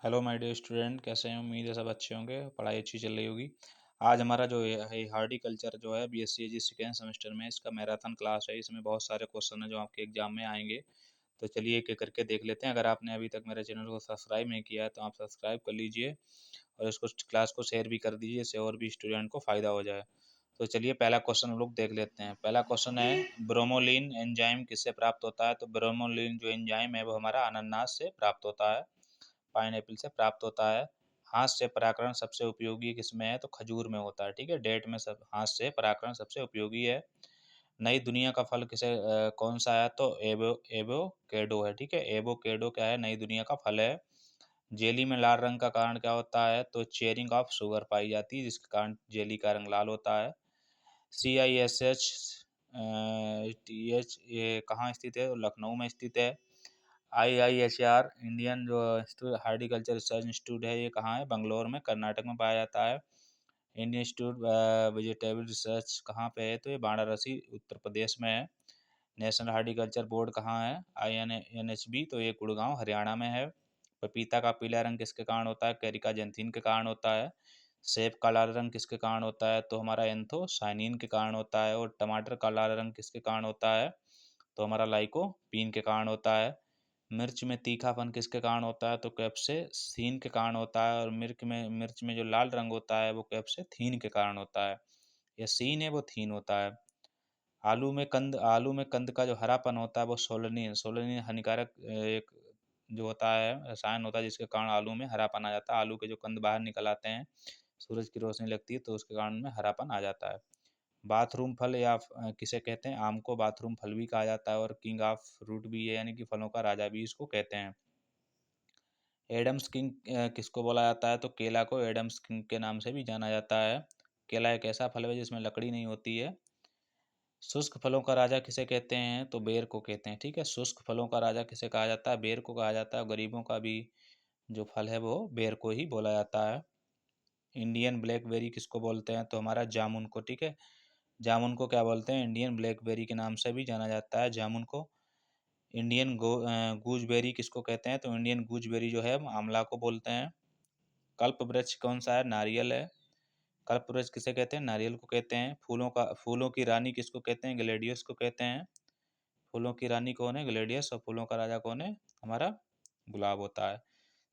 Hello my dear student, कैसे हैं? उम्मीद है सब अच्छे होंगे, पढ़ाई अच्छी चल रही होगी। आज हमारा जो है हार्टिकल्चर जो है बीएससी सेकेंड सेमेस्टर में इसका मैराथन क्लास है। इसमें बहुत सारे क्वेश्चन हैं जो आपके एग्जाम में आएंगे। तो चलिए एक एक करके देख लेते हैं। अगर आपने अभी तक मेरे चैनल को सब्सक्राइब नहीं किया है तो आप सब्सक्राइब कर लीजिए और इसको क्लास को शेयर भी कर दीजिए, इससे और भी स्टूडेंट को फ़ायदा हो जाए। तो चलिए पहला क्वेश्चन हम लोग देख लेते हैं। पहला क्वेश्चन है, ब्रोमोलिन एंजाइम किससे प्राप्त होता है? तो ब्रोमोलिन जो एंजाइम है वो हमारा अनानास से प्राप्त होता है, पाइनएप्पल से प्राप्त होता है। हाथ से परागकण सबसे उपयोगी किसमें है? तो खजूर में होता है। ठीक है, डेट में सब हाथ से परागकण सबसे उपयोगी है। नई दुनिया का फल कौन सा है? तो एवोकेडो है। ठीक है, एवोकेडो क्या है? नई दुनिया का फल है। जेली में लाल रंग का कारण क्या होता है? तो चेयरिंग ऑफ शुगर पाई जाती है, जिसके कारण जेली का रंग लाल होता है। CISH TH ये कहाँ स्थित है? तो लखनऊ में स्थित है। IIHR इंडियन जो हार्टिकल्चर रिसर्च इंस्टीट्यूट है, ये कहाँ है? बंगलोर में, कर्नाटक में पाया जाता है। इंडियन इंस्टीट्यूट वेजिटेबल रिसर्च कहाँ पे है? तो ये वाराणसी उत्तर प्रदेश में है। नेशनल हार्टिकल्चर बोर्ड कहाँ है? INHB, तो ये गुड़गांव हरियाणा में है। पपीता का पीला रंग किसके कारण होता है? कैरिका जेंथिन के कारण होता है। सेब का लाल रंग किसके कारण होता है? तो हमारा एंथोसाइनिन के कारण होता है। और टमाटर का लाल रंग किसके कारण होता है? तो हमारा लाइकोपीन के कारण होता है। मिर्च में तीखापन किसके कारण होता है? तो कैप्सेसिन के कारण होता है। और मिर्च में जो लाल रंग होता है वो कैप्सेथीन के कारण होता है। या सीन है वो थीन होता है। आलू में कंद का जो हरापन होता है वो सोलनिन सोलनिन हानिकारक एक जो होता है रसायन होता है, जिसके कारण आलू में हरापन आ जाता है। आलू के जो कंद बाहर निकल आते हैं, सूरज की रोशनी लगती है तो उसके कारण में हरापन आ जाता है। बाथरूम फल या किसे कहते हैं? आम को बाथरूम फल भी कहा जाता है और किंग ऑफ फ्रूट भी है, यानी कि फलों का राजा भी इसको कहते हैं। एडम्स किंग किसको बोला जाता है? तो केला को एडम्स किंग के नाम से भी जाना जाता है। केला एक ऐसा फल है जिसमें लकड़ी नहीं होती है। शुष्क फलों का राजा किसे कहते हैं? तो बेर को कहते हैं। ठीक है, शुष्क फलों का राजा किसे कहा जाता है? बेर को कहा जाता है। गरीबों का भी जो फल है वो बेर को ही बोला जाता है। इंडियन ब्लैकबेरी किसको बोलते हैं? तो हमारा जामुन को। ठीक है, जामुन को क्या बोलते हैं? इंडियन ब्लैकबेरी के नाम से भी जाना जाता है जामुन को। गूजबेरी किसको कहते हैं? तो इंडियन गूजबेरी जो है आंवला को बोलते हैं। कल्प वृक्ष कौन सा है? नारियल है। कल्प वृक्ष किसे कहते हैं? नारियल को कहते हैं। फूलों की रानी किसको कहते हैं? ग्लेडियस को कहते हैं। फूलों की रानी कौन है? ग्लेडियस। और फूलों का राजा कौन है? हमारा गुलाब होता है।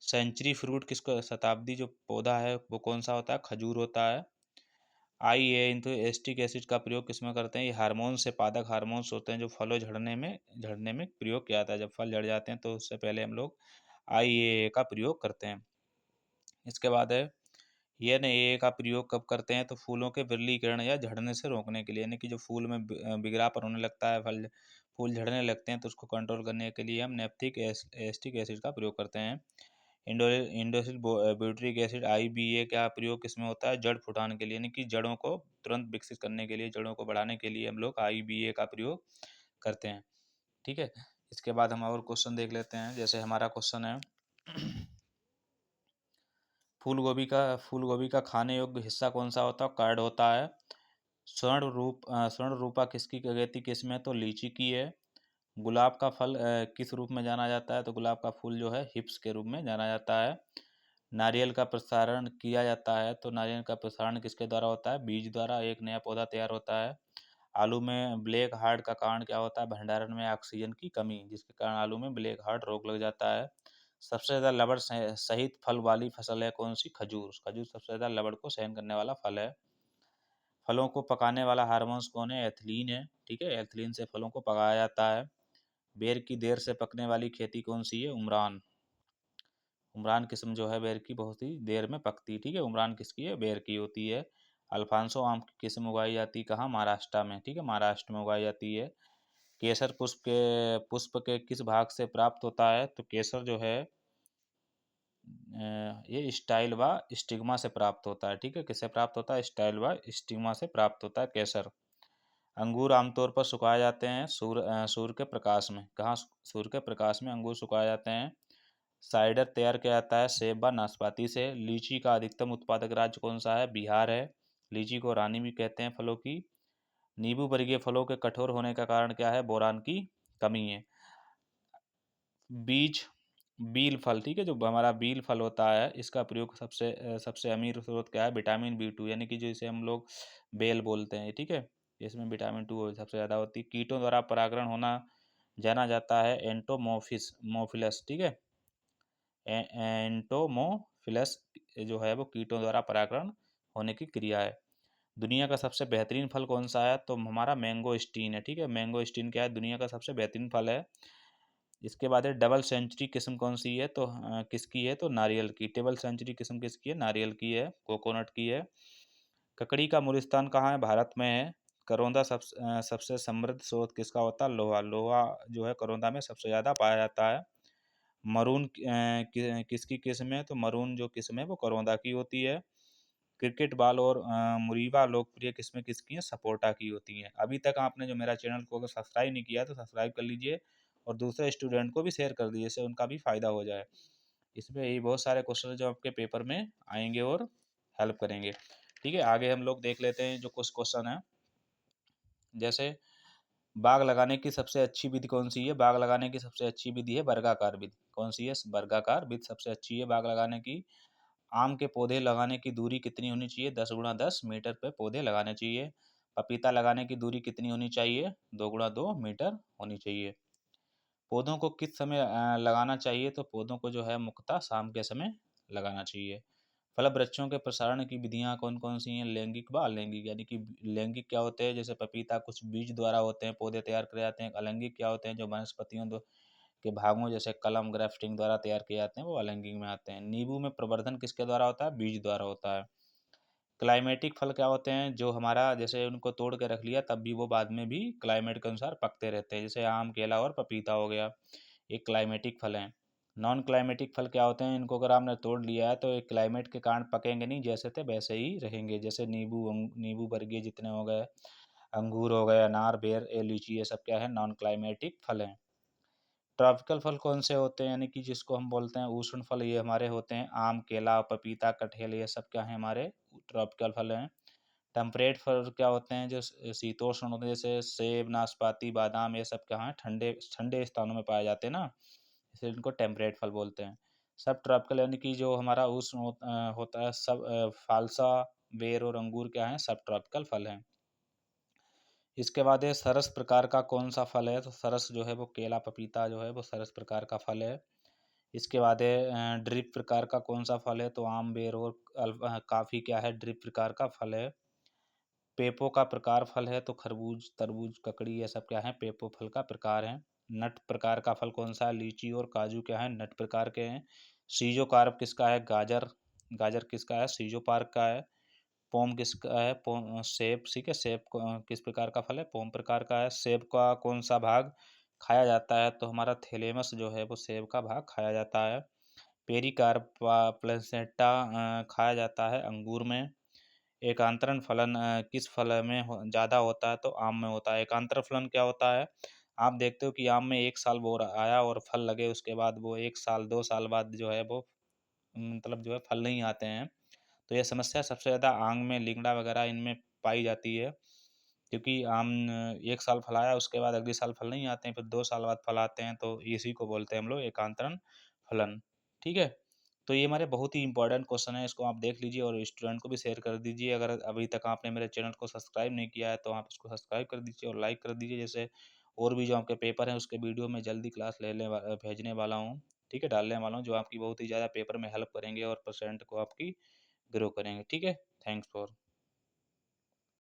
सेंचुरी फ्रूट किसको, शताब्दी जो पौधा है वो कौन सा होता है? खजूर होता है। इंटू एस्टिक एसिड का प्रयोग किसमें करते हैं? ये हार्मोन से पादक हार्मोन्स होते हैं जो फलों झड़ने में प्रयोग किया जाता है। जब फल झड़ जाते हैं तो उससे पहले हम लोग IAA का प्रयोग करते हैं। इसके बाद है, NAA का प्रयोग कब करते हैं? तो फूलों के विरलीकरण या झड़ने से रोकने के लिए, यानी कि जो फूल में बिगड़ापन होने लगता है, फूल झड़ने लगते हैं तो उसको कंट्रोल करने के लिए हम नेप्थिक एस्टिक एसिड का प्रयोग करते हैं। इंडोसिल ब्यूटरिक एसिड IBA का प्रयोग किसमें होता है? जड़ फुटाने के लिए, यानी कि जड़ों को तुरंत विकसित करने के लिए, जड़ों को बढ़ाने के लिए हम लोग IBA का प्रयोग करते हैं। ठीक है, इसके बाद हम और क्वेश्चन देख लेते हैं। जैसे हमारा क्वेश्चन है, फूल गोभी का खाने योग्य हिस्सा कौन सा होता है? कार्ड होता है। स्वर्ण रूपा किसकी प्रगति किस में? तो लीची की है। गुलाब का फल किस रूप में जाना जाता है? तो गुलाब का फूल जो है हिप्स के रूप में जाना जाता है। नारियल का प्रसारण किया जाता है, तो नारियल का प्रसारण किसके द्वारा होता है? बीज द्वारा एक नया पौधा तैयार होता है। आलू में ब्लैक हार्ट का कारण क्या होता है? भंडारण में ऑक्सीजन की कमी, जिसके कारण आलू में ब्लैक हार्ट रोग लग जाता है। सबसे ज़्यादा लवण सहित फल वाली फसल है कौन सी? खजूर। खजूर सबसे ज़्यादा लवण को सहन करने वाला फल है। फलों को पकाने वाला हार्मोन्स कौन है? एथिलीन है। ठीक है, एथिलीन से फलों को पकाया जाता है। बेर की देर से पकने वाली खेती कौन सी है? उमरान। उमरान किस्म जो है बेर की बहुत ही देर में पकती है। ठीक है, उमरान किसकी है? बेर की होती है। अल्फांसो आम की किस्म उगाई जाती है कहाँ? महाराष्ट्र में। ठीक है, महाराष्ट्र में उगाई जाती है। केसर पुष्प के किस भाग से प्राप्त होता है? तो केसर जो है ये स्टाइल व स्टिग्मा से प्राप्त होता है। ठीक है, किससे प्राप्त होता है? स्टाइल व स्टिग्मा से प्राप्त होता है केसर। अंगूर आमतौर पर सुखाए जाते हैं सूर्य के प्रकाश में। कहाँ? सूर्य के प्रकाश में अंगूर सुखाए जाते हैं। साइडर तैयार किया जाता है सेब व नाशपाती से। लीची का अधिकतम उत्पादक राज्य कौन सा है? बिहार है। लीची को रानी भी कहते हैं फलों की। नींबू वर्गीय फलों के कठोर होने का कारण क्या है? बोरान की कमी है। बीज बील फल, ठीक है, जो हमारा बील फल होता है, इसका प्रयोग सबसे अमीर स्रोत क्या है? विटामिन बी 2, यानी कि जो इसे हम लोग बेल बोलते हैं, ठीक है। इसमें विटामिन 2 सबसे ज़्यादा होती है। कीटों द्वारा परागण होना जाना जाता है मोफिलस, ठीक है। एंटोमोफिलस जो है वो कीटों द्वारा परागण होने की क्रिया है। दुनिया का सबसे बेहतरीन फल कौन सा है? तो हमारा मैंगो स्टीन है, ठीक है। मैंगो स्टीन क्या है? दुनिया का सबसे बेहतरीन फल है। इसके बाद है डबल सेंचुरी किस्म कौन सी है? तो किसकी है? तो नारियल की। डबल सेंचुरी किस्म किसकी है? नारियल की है, कोकोनट की है। ककड़ी का मूल स्थान कहाँ है? भारत में है। करौंदा सबसे समृद्ध स्रोत किसका होता है? लोहा। लोहा जो है करौंदा में सबसे ज़्यादा पाया जाता है। मरून किसकी किस्म है? तो मरून जो किस्म है वो करौंदा की होती है। क्रिकेट बॉल और मुरीवा लोकप्रिय किस्में किसकी हैं? सपोर्टा की होती हैं। अभी तक आपने जो मेरा चैनल को अगर सब्सक्राइब नहीं किया तो सब्सक्राइब कर लीजिए और दूसरे स्टूडेंट को भी शेयर कर दीजिए, इससे उनका भी फ़ायदा हो जाए। इसमें यही बहुत सारे क्वेश्चन जो आपके पेपर में आएंगे और हेल्प करेंगे। ठीक है, आगे हम लोग देख लेते हैं जो कुछ क्वेश्चन है। जैसे बाग लगाने की सबसे अच्छी विधि कौन सी है? बाग लगाने की सबसे अच्छी विधि है वर्गाकार विधि। कौन सी है? वर्गाकार विधि सबसे अच्छी है बाग लगाने की। आम के पौधे लगाने की दूरी कितनी होनी चाहिए? 10 × 10 मीटर पे पौधे लगाने चाहिए। पपीता लगाने की दूरी कितनी होनी चाहिए? 2 × 2 मीटर होनी चाहिए। पौधों को किस समय लगाना चाहिए? तो पौधों को जो है मुख्यतः शाम के समय लगाना चाहिए। फल वृक्षों के प्रसारण की विधियां कौन कौन सी हैं? लैंगिक व अलैंगिक, यानी कि लैंगिक क्या होते हैं? जैसे पपीता कुछ बीज द्वारा होते हैं, पौधे तैयार करे जाते हैं। अलैंगिक क्या होते हैं? जो वनस्पतियों के भागों जैसे कलम ग्राफ्टिंग द्वारा तैयार किए जाते हैं, वो अलैंगिक में आते हैं। नींबू में प्रवर्धन किसके द्वारा होता है? बीज द्वारा होता है। क्लाइमेटिक फल क्या होते हैं? जो हमारा जैसे उनको तोड़ के रख लिया तब भी वो बाद में भी क्लाइमेट के अनुसार पकते रहते हैं, जैसे आम, केला और पपीता हो गया, एक क्लाइमेटिक फल हैं। नॉन क्लाइमेटिक फल क्या होते हैं? इनको अगर आपने तोड़ लिया है तो एक क्लाइमेट के कारण पकेंगे नहीं, जैसे थे वैसे ही रहेंगे। जैसे नींबू वर्गीय जितने हो गए, अंगूर हो गए, अनार, बेर, लीची, ये सब क्या है? नॉन क्लाइमेटिक फल हैं। ट्रॉपिकल फल कौन से होते हैं? यानी कि जिसको हम बोलते हैं उष्ण फल, ये हमारे होते हैं आम, केला, पपीता, कटहल, ये सब क्या है? हमारे ट्रॉपिकल फल हैं। टेम्परेट फल क्या होते हैं? जो शीतोष्ण होते हैं, जैसे सेब, नाशपाती, बादाम, ये सब क्या है? ठंडे ठंडे स्थानों में पाए जाते हैं ना, इसलिए इनको टेम्परेट फल बोलते हैं। सब ट्रॉपिकल यानी कि जो हमारा उष्ण होता है, सब फालसा, बेर और अंगूर क्या है? सब ट्रॉपिकल फल हैं। इसके बाद है सरस प्रकार का कौन सा फल है? तो सरस जो है वो केला, पपीता जो है वो सरस प्रकार का फल है। इसके बाद है ड्रिप प्रकार का कौन सा फल है? तो आम, बेर और काफी क्या है? ड्रिप प्रकार का फल है। पेपो का प्रकार फल है तो खरबूज, तरबूज, ककड़ी, ये सब क्या है? पेपो फल का प्रकार है। नट प्रकार का फल कौन सा है? लीची और काजू क्या है? नट प्रकार के हैं। सीजोकार्प किसका है? गाजर। गाजर किसका है? सीजोपार्क का है। पोम किसका है? पोम सेब, ठीक है। सेब किस प्रकार का फल है? पोम प्रकार का है। सेब का कौन सा भाग खाया जाता है? तो हमारा थैलेमस जो है वो सेब का भाग खाया जाता है। पेरिकार्प प्लेसेंटा खाया जाता है अंगूर में। एकांतरण फलन किस फल में ज़्यादा होता है? तो आम में होता है। एकांतर फलन क्या होता है? आप देखते हो कि आम में एक साल बोर आया और फल लगे, उसके बाद वो एक साल 2 साल बाद जो है वो मतलब जो है फल नहीं आते हैं। तो यह समस्या सबसे ज़्यादा आम में, लिंगड़ा वगैरह इनमें पाई जाती है, क्योंकि आम एक साल फल आया उसके बाद अगले साल फल नहीं आते हैं, फिर 2 साल बाद फल आते हैं, तो इसी को बोलते हैं हम लोग एकांतरण फलन। ठीक है, तो ये हमारे बहुत ही इंपॉर्टेंट क्वेश्चन है, इसको आप देख लीजिए और स्टूडेंट को भी शेयर कर दीजिए। अगर अभी तक आपने मेरे चैनल को सब्सक्राइब नहीं किया है तो आप इसको सब्सक्राइब कर दीजिए और लाइक कर दीजिए। जैसे और भी जो आपके पेपर हैं उसके वीडियो में जल्दी क्लास भेजने वाला हूँ, ठीक है, डालने वाला हूँ, जो आपकी बहुत ही ज़्यादा पेपर में हेल्प करेंगे और परसेंट को आपकी ग्रो करेंगे। ठीक है, थैंक्स फॉर